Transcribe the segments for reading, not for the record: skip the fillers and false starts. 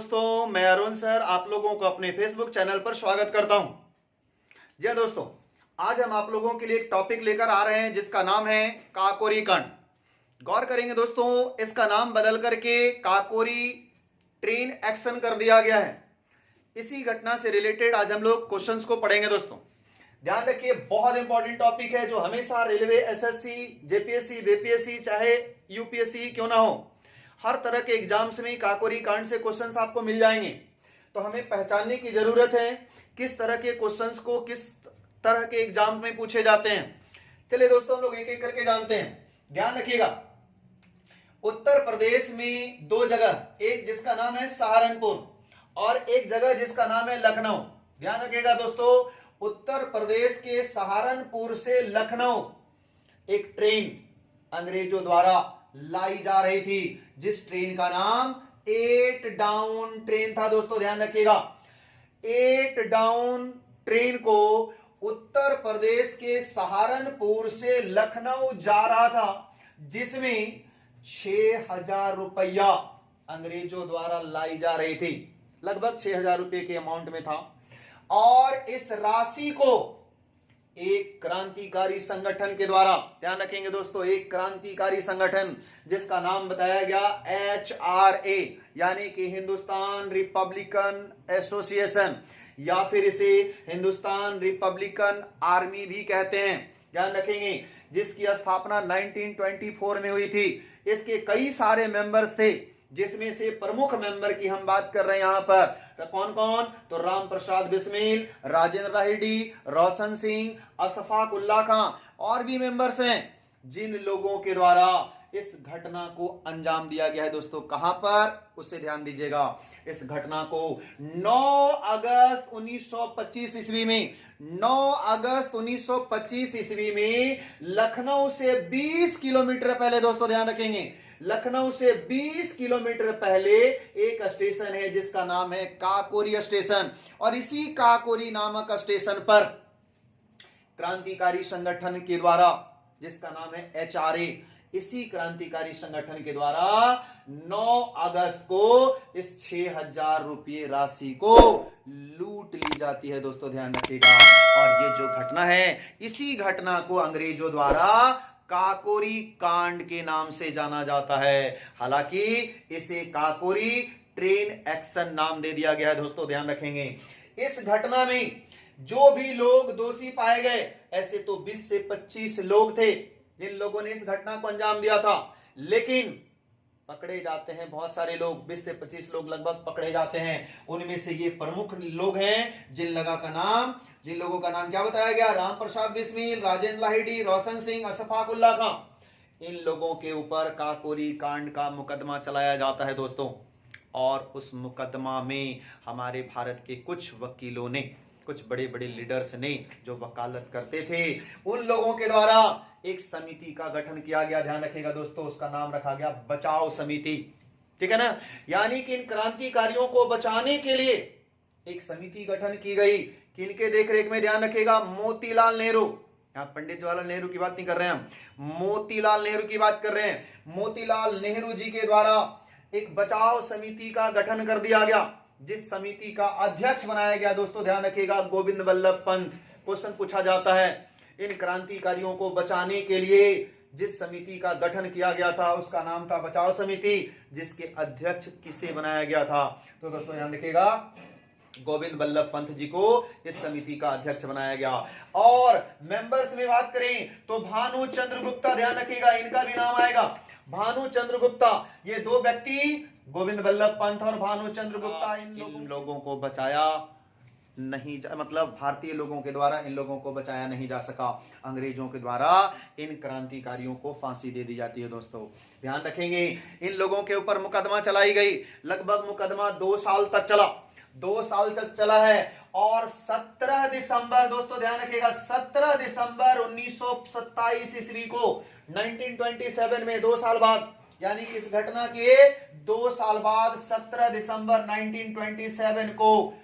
दोस्तों, मैं अरुण सर आप लोगों को अपने फेसबुक चैनल पर स्वागत करता हूं। जी दोस्तों, आज हम आप लोगों के लिए एक टॉपिक लेकर आ रहे हैं जिसका नाम है काकोरी कांड। गौर करेंगे दोस्तों, इसका नाम बदल करके काकोरी ट्रेन एक्शन कर दिया गया है। इसी घटना से रिलेटेड आज हम लोग क्वेश्चंस को पढ़ेंगे। दोस्तों ध्यान रखिए, बहुत इंपॉर्टेंट टॉपिक है जो हमेशा रेलवे, एसएससी, जेपीएससी, बीपीएससी चाहे यूपीएससी क्यों ना हो, हर तरह के एग्जाम्स में काकोरी कांड से क्वेश्चंस आपको मिल जाएंगे। तो हमें पहचानने की जरूरत है किस तरह के क्वेश्चंस को किस तरह के एग्जाम में पूछे जाते हैं। चलिए दोस्तों, हम लोग एक एक करके जानते हैं। ध्यान रखिएगा, उत्तर प्रदेश में दो जगह, एक जिसका नाम है सहारनपुर और एक जगह जिसका नाम है लखनऊ। ध्यान रखिएगा दोस्तों, उत्तर प्रदेश के सहारनपुर से लखनऊ एक ट्रेन अंग्रेजों द्वारा लाई जा रही थी, जिस ट्रेन का नाम 8 डाउन ट्रेन था। दोस्तों ध्यान रखिएगा, 8 डाउन ट्रेन को उत्तर प्रदेश के सहारनपुर से लखनऊ जा रहा था, जिसमें 6,000 रुपया अंग्रेजों द्वारा लाई जा रही थी। लगभग 6,000 रुपए के अमाउंट में था। और इस राशि को एक क्रांतिकारी संगठन के द्वारा, ध्यान रखेंगे दोस्तों, एक क्रांतिकारी संगठन जिसका नाम बताया गया HRA, यानी कि हिंदुस्तान रिपब्लिकन एसोसिएशन, या फिर इसे हिंदुस्तान रिपब्लिकन आर्मी भी कहते हैं। ध्यान रखेंगे, जिसकी स्थापना 1924 में हुई थी। इसके कई सारे मेंबर्स थे, जिसमें से प्रमुख मेंबर की हम बात कर रहे हैं यहां पर। तो कौन कौन? तो राम प्रसाद बिस्मिल, राजेंद्र राहिडी, रोशन सिंह, अशफाक उल्ला खां और भी मेंबर्स हैं, जिन लोगों के द्वारा इस घटना को अंजाम दिया गया है। दोस्तों कहां पर, उससे ध्यान दीजिएगा। इस घटना को 9 अगस्त 1925 ईस्वी में, 9 अगस्त 1925 ईस्वी में लखनऊ से 20 किलोमीटर पहले, दोस्तों ध्यान रखेंगे, लखनऊ से 20 किलोमीटर पहले एक स्टेशन है जिसका नाम है काकोरी स्टेशन। और इसी काकोरी नामक स्टेशन पर क्रांतिकारी संगठन के द्वारा, जिसका नाम है HRA, इसी क्रांतिकारी संगठन के द्वारा 9 अगस्त को इस 6,000 रुपये राशि को लूट ली जाती है। दोस्तों ध्यान रखिएगा, और ये जो घटना है, इसी घटना को अंग्रेजों द्वारा काकोरी कांड के नाम से जाना जाता है। हालांकि इसे काकोरी ट्रेन एक्शन नाम दे दिया गया है। दोस्तों ध्यान रखेंगे, इस घटना में जो भी लोग दोषी पाए गए, ऐसे तो 20 से 25 लोग थे जिन लोगों ने इस घटना को अंजाम दिया था, लेकिन पकड़े जाते हैं बहुत सारे लोग, 20 से 25 लोग लगभग पकड़े जाते हैं। उनमें से ये प्रमुख लोग हैं जिन लोगों का नाम क्या बताया गया? राम प्रसाद बिस्मिल, राजेंद्र लाहिड़ी, रोशन सिंह, अशफाक उल्ला खां। इन लोगों के ऊपर काकोरी कांड का मुकदमा चलाया जाता है दोस्तों। और उस मुकदमा में हमारे भारत के कुछ वकीलों ने, कुछ बड़े बड़े लीडर्स ने जो वकालत करते थे, उन लोगों के द्वारा एक समिति का गठन किया गया। ध्यान रखिएगा दोस्तों, उसका नाम रखा गया बचाव समिति। ठीक है ना, यानी कि इन क्रांतिकारियों को बचाने के लिए एक समिति गठन की गई। किनके देखरेख में? ध्यान रखिएगा, मोतीलाल नेहरू। यहाँ पंडित जवाहरलाल नेहरू की बात नहीं कर रहे हैं हम, मोतीलाल नेहरू की बात कर रहे हैं। मोतीलाल नेहरू जी के द्वारा एक बचाव समिति का गठन कर दिया गया, जिस समिति का अध्यक्ष बनाया गया, दोस्तों ध्यान रखिएगा, गोविंद बल्लभ पंत। क्वेश्चन पूछा जाता है, इन क्रांतिकारियों को बचाने के लिए जिस समिति का गठन किया गया था उसका नाम था बचाव समिति, जिसके अध्यक्ष किसे बनाया गया था? तो दोस्तों ध्यान रखिएगा, गोविंद बल्लभ पंत जी को इस समिति का अध्यक्ष बनाया गया। और मेंबर्स में बात करें तो भानु चंद्र गुप्ता, ध्यान रखिएगा, इनका भी नाम आएगा, भानु चंद्र गुप्ता। ये दो व्यक्ति, गोविंद बल्लभ पंत और भानु चंद्र गुप्ता, इन लोगों को बचाया नहीं मतलब भारतीय लोगों के द्वारा इन लोगों को बचाया नहीं जा सका। अंग्रेजों के द्वारा इन क्रांतिकारियों को फांसी दे दी जाती है। दोस्तों ध्यान रखेंगे, इन लोगों के ऊपर मुकदमा चलाई गई। लगभग मुकदमा 2 साल तक चला, 2 साल तक चला है। और 17 दिसंबर, दोस्तों ध्यान रखिएगा, 17 दिसंबर 1927 ईस्वी को, 1927 में 2 साल बाद, यानी कि इस घटना के 2 साल बाद 17 दिसंबर 1927 को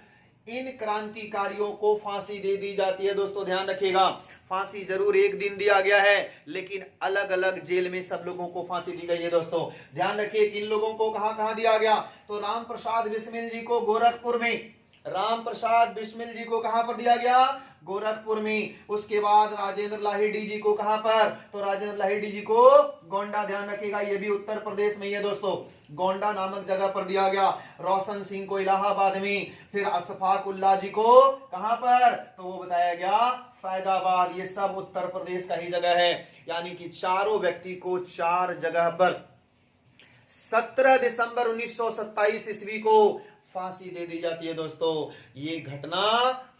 इन क्रांतिकारियों को फांसी दे दी जाती है। दोस्तों ध्यान रखिएगा, फांसी जरूर एक दिन दिया गया है, लेकिन अलग अलग जेल में सब लोगों को फांसी दी गई है। दोस्तों ध्यान रखिए कि इन लोगों को कहां कहां दिया गया। तो राम प्रसाद बिस्मिल जी को गोरखपुर में, राम प्रसाद बिस्मिल जी को कहां पर दिया गया, गोरखपुर में। उसके बाद राजेंद्र लाहिड़ी जी को कहां पर, तो राजेंद्र लाहिड़ी जी को गोंडा, ध्यान रखिएगा ये भी उत्तर प्रदेश में ही है दोस्तों, गोंडा नामक जगह पर दिया गया। रोशन सिंह को इलाहाबाद में, फिर अशफाक उल्लाह जी को कहां पर, तो वो बताया गया फैजाबाद। ये सब उत्तर प्रदेश का ही जगह है, यानी कि चारों व्यक्ति को 4 जगह पर 17 दिसंबर 1927 ईस्वी को फांसी दे दी जाती है। दोस्तों ये घटना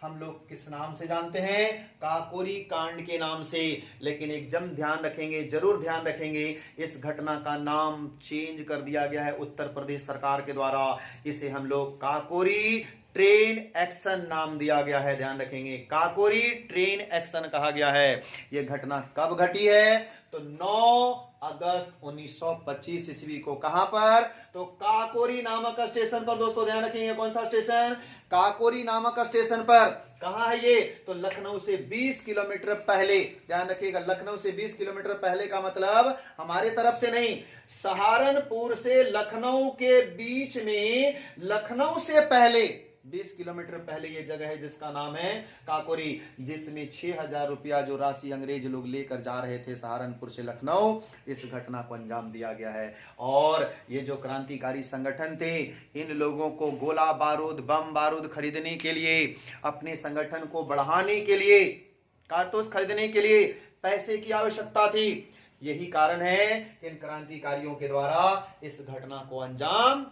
हम लोग किस नाम से जानते हैं, काकोरी कांड के नाम से। लेकिन एक ध्यान रखेंगे, जरूर ध्यान रखेंगे, इस घटना का नाम चेंज कर दिया गया है उत्तर प्रदेश सरकार के द्वारा। इसे हम लोग काकोरी ट्रेन एक्शन नाम दिया गया है, ध्यान रखेंगे, काकोरी ट्रेन एक्शन कहा गया है। यह घटना कब घटी है, तो 9 अगस्त 1925 ईस्वी को। कहां पर, तो काकोरी नामक स्टेशन पर। दोस्तों ध्यान रखेंगे, कौन सा स्टेशन, काकोरी नामक स्टेशन पर। कहां है ये, तो लखनऊ से 20 किलोमीटर पहले, ध्यान रखिएगा, लखनऊ से 20 किलोमीटर पहले का मतलब हमारे तरफ से नहीं, सहारनपुर से लखनऊ के बीच में, लखनऊ से पहले 20 किलोमीटर पहले ये जगह है जिसका नाम है काकोरी, जिसमें 6000 रुपया जो राशि अंग्रेज लोग लेकर जा रहे थे सहारनपुर से लखनऊ, इस घटना को अंजाम दिया गया है। और ये जो क्रांतिकारी संगठन थे, इन लोगों को गोला बारूद, बम बारूद खरीदने के लिए, अपने संगठन को बढ़ाने के लिए, कारतूस खरीदने के लिए पैसे की आवश्यकता थी। यही कारण है कि इन क्रांतिकारियों के द्वारा इस घटना को अंजाम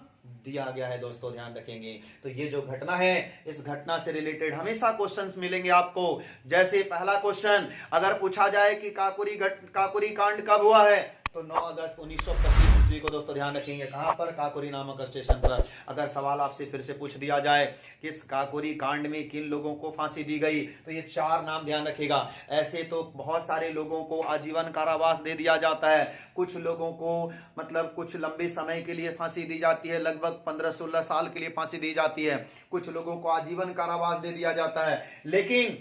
दिया गया है। दोस्तों ध्यान रखेंगे, तो ये जो घटना है, इस घटना से रिलेटेड हमेशा क्वेश्चंस मिलेंगे आपको। जैसे पहला क्वेश्चन अगर पूछा जाए कि काकोरी कांड कब हुआ है, तो 9 अगस्त 1925 ईस्वी को। दोस्तों ध्यान रखेंगे, कहां पर, काकोरी नामक स्टेशन पर। अगर सवाल आपसे फिर से पूछ दिया जाए किस काकोरी कांड में किन लोगों को फांसी दी गई, तो ये 4 नाम ध्यान रखेगा। ऐसे तो बहुत सारे लोगों को आजीवन कारावास दे दिया जाता है, कुछ लोगों को मतलब कुछ लंबे समय के लिए फांसी दी जाती है, लगभग 15-16 साल के लिए फांसी दी जाती है, कुछ लोगों को आजीवन कारावास दे दिया जाता है, लेकिन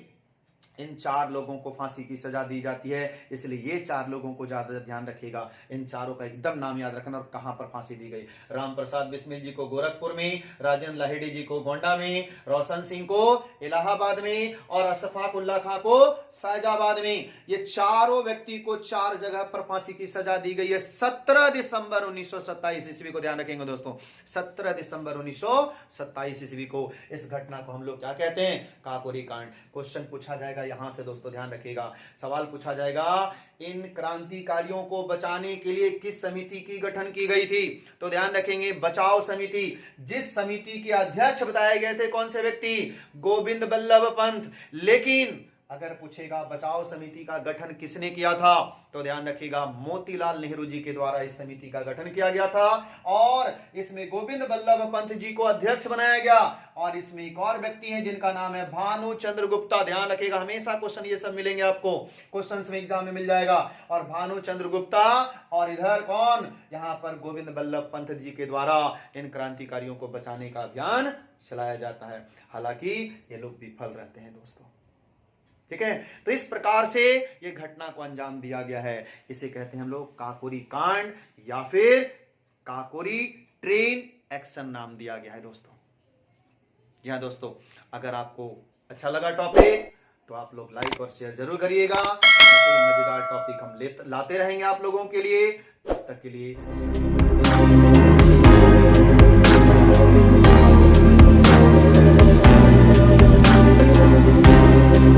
इन 4 लोगों को फांसी की सजा दी जाती है। इसलिए ये 4 लोगों को ज्यादा ध्यान रखिएगा, इन चारों का एकदम नाम याद रखना और कहां पर फांसी दी गई। राम प्रसाद बिस्मिल जी को गोरखपुर में, राजेंद्र लाहिड़ी जी को गोंडा में, रोशन सिंह को इलाहाबाद में और अशफाक उल्लाह खां को फैजाबाद में। ये चारों व्यक्ति को 4 जगह पर फांसी की सजा दी गई है 17 दिसंबर 1927 ईस्वी को। ध्यान रखेंगे दोस्तों, 17 दिसंबर 1927 ईस्वी को। इस घटना को हम लोग क्या कहते हैं, काकोरी कांड। क्वेश्चन पूछा जाएगा यहां से, दोस्तों ध्यान रखिएगा, सवाल पूछा जाएगा इन क्रांतिकारियों को बचाने के लिए किस समिति की गठन की गई थी, तो ध्यान रखेंगे बचाव समिति। जिस समिति के अध्यक्ष बताए गए थे कौन से व्यक्ति, गोविंद बल्लभ पंत। लेकिन अगर पूछेगा बचाव समिति का गठन किसने किया था, तो ध्यान रखिएगा मोतीलाल नेहरू जी के द्वारा इस समिति का गठन किया गया था और इसमें गोविंद बल्लभ पंत जी को अध्यक्ष बनाया गया। और इसमें एक और व्यक्ति हैं जिनका नाम है भानु चंद्र गुप्ता। ध्यान रखिएगा, हमेशा क्वेश्चन ये सब मिलेंगे आपको, क्वेश्चंस में एग्जाम में मिल जाएगा। और भानु चंद्र गुप्ता और इधर कौन, यहां पर गोविंद बल्लभ पंत जी के द्वारा इन क्रांतिकारियों को बचाने का अभियान चलाया जाता है। हालांकि ये लोग विफल रहते हैं दोस्तों, ठीक है। तो इस प्रकार से ये घटना को अंजाम दिया गया है। इसे कहते हैं हम लोग काकोरी कांड या फिर काकोरी ट्रेन एक्शन नाम दिया गया है दोस्तों। जी हाँ दोस्तों, अगर आपको अच्छा लगा टॉपिक तो आप लोग लाइक और शेयर जरूर करिएगा। ऐसे ही मजेदार टॉपिक हम लाते रहेंगे आप लोगों के लिए। तब तक के लिए